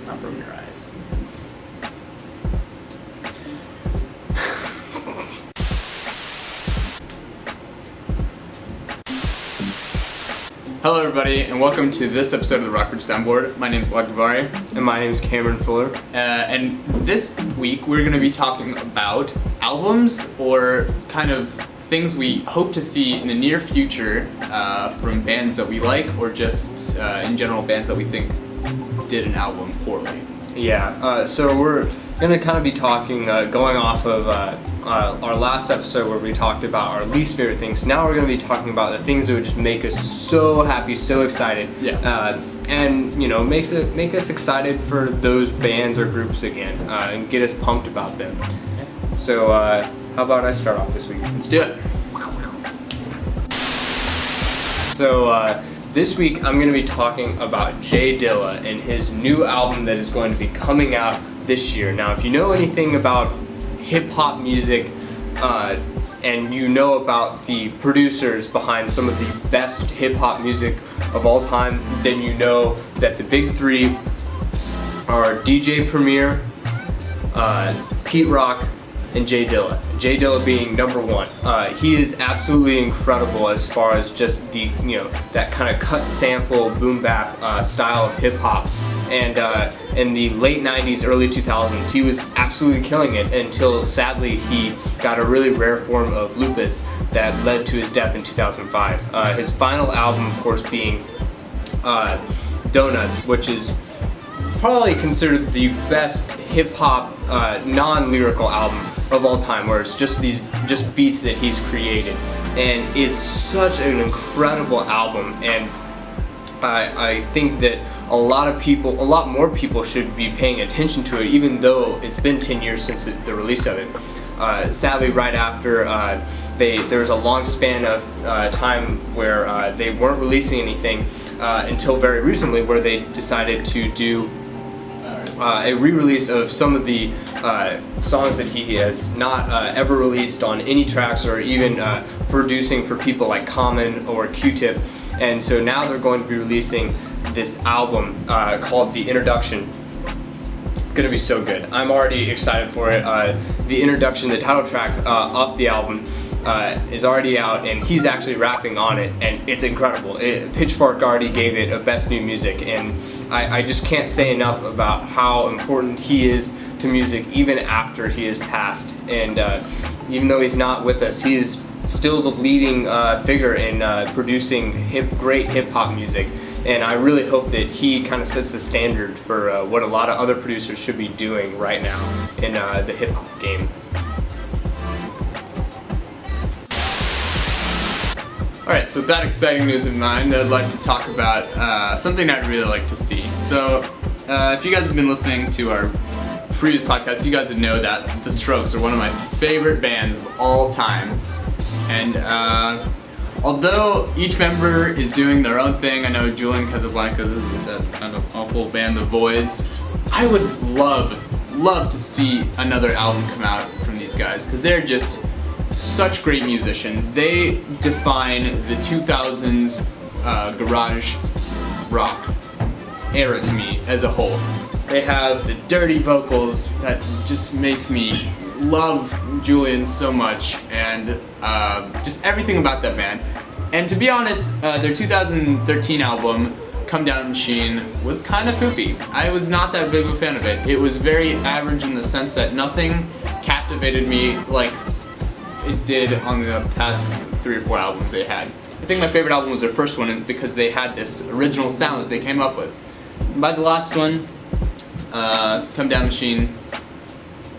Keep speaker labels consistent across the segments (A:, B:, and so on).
A: Not ruin your eyes. Hello everybody, and welcome to this episode of the Rockbridge Soundboard. My name is Lagvari.
B: And my name is Cameron Fuller.
A: And this week we're going to be talking about albums or kind of things we hope to see in the near future from bands that we like, or just in general bands that we think did an album poorly.
B: Yeah, so we're going to kind of be talking, going off of our last episode where we talked about our least favorite things. Now we're going to be talking about the things that would just make us so happy, so excited.
A: Yeah.
B: And, you know, make us excited for those bands or groups again, and get us pumped about them. So, how about I start off this week?
A: Let's do it.
B: So, this week I'm going to be talking about Jay Dilla and his new album that is going to be coming out this year. Now, if you know anything about hip-hop music, and you know about the producers behind some of the best hip-hop music of all time, then you know that the big three are DJ Premier, Pete Rock, and Jay Dilla. Jay Dilla being number one. He is absolutely incredible as far as just the, you know, that kind of cut sample boom bap style of hip hop. And in the late 90s, early 2000s, he was absolutely killing it until sadly he got a really rare form of lupus that led to his death in 2005. His final album, of course, being Donuts, which is probably considered the best hip-hop non-lyrical album of all time, where it's just beats that he's created, and it's such an incredible album. And I think that a lot more people should be paying attention to it, even though it's been 10 years since the release of it. Sadly, right after there was a long span of time where they weren't releasing anything until very recently, where they decided to do a re-release of some of the songs that he has not ever released on any tracks, or even producing for people like Common or Q-Tip. And so now they're going to be releasing this album called The Introduction. Gonna be so good. I'm already excited for it. The Introduction, the title track off the album, is already out, and he's actually rapping on it, and it's incredible. Pitchfork already gave it a Best New Music, and I just can't say enough about how important he is to music even after he has passed. And even though he's not with us, he is still the leading figure in producing great hip-hop music. And I really hope that he kind of sets the standard for what a lot of other producers should be doing right now in the hip-hop game.
A: Alright, so with that exciting news in mind, I'd like to talk about something I'd really like to see. So, if you guys have been listening to our previous podcast, you guys would know that The Strokes are one of my favorite bands of all time. And although each member is doing their own thing, I know Julian Casablanca is that kind of awful band, The Voids. I would love to see another album come out from these guys, because they're just such great musicians. They define the 2000s garage rock era to me as a whole. They have the dirty vocals that just make me love Julian so much, and just everything about that band. And to be honest, their 2013 album, Come Down Machine, was kind of poopy. I was not that big of a fan of it. It was very average in the sense that nothing captivated me like it did on the past 3 or 4 albums they had. I think my favorite album was their first one, because they had this original sound that they came up with. And by the last one, Come Down Machine,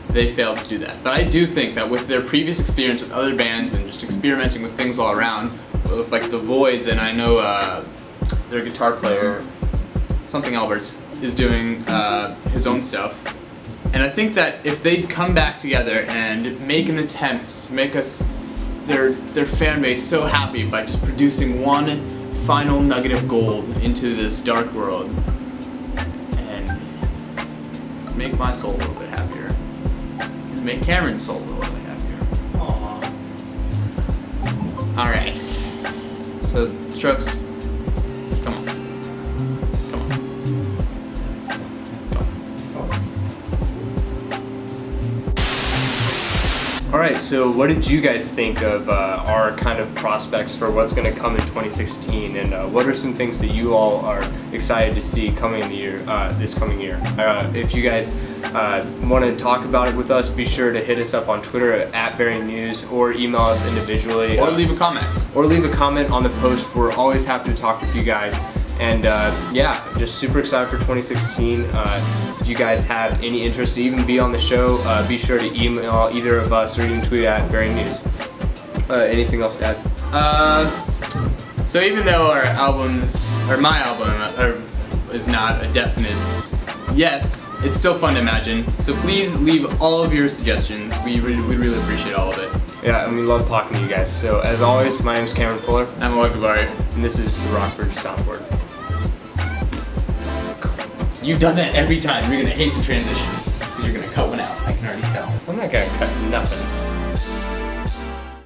A: they failed to do that. But I do think that with their previous experience with other bands and just experimenting with things all around, with like The Voids, and I know their guitar player, something Alberts, is doing his own stuff. And I think that if they'd come back together and make an attempt to make their fan base so happy by just producing one final nugget of gold into this dark world, and make my soul a little bit happier, and make Cameron's soul a little bit happier. Aww. Alright. So, Strokes, come on.
B: All right, so what did you guys think of our kind of prospects for what's going to come in 2016, and what are some things that you all are excited to see coming in the year, this coming year? If you guys want to talk about it with us, be sure to hit us up on Twitter at Bearing News, or email us individually,
A: Or leave a comment.
B: Or leave a comment on the post. We're always happy to talk with you guys. And yeah, just super excited for 2016. If you guys have any interest to even be on the show, be sure to email either of us or even tweet at Bearing News. Anything else to add?
A: So even though our albums, or my album, is not a definite yes, it's still fun to imagine. So please leave all of your suggestions. We really appreciate all of it.
B: Yeah, and we love talking to you guys. So as always, my name is Cameron Fuller.
A: I'm Wagabari.
B: And this is the Rockbridge Soundboard.
A: You've done that every time. You're gonna hate the transitions. Because you're gonna cut one out. I can already tell.
B: I'm not gonna cut nothing.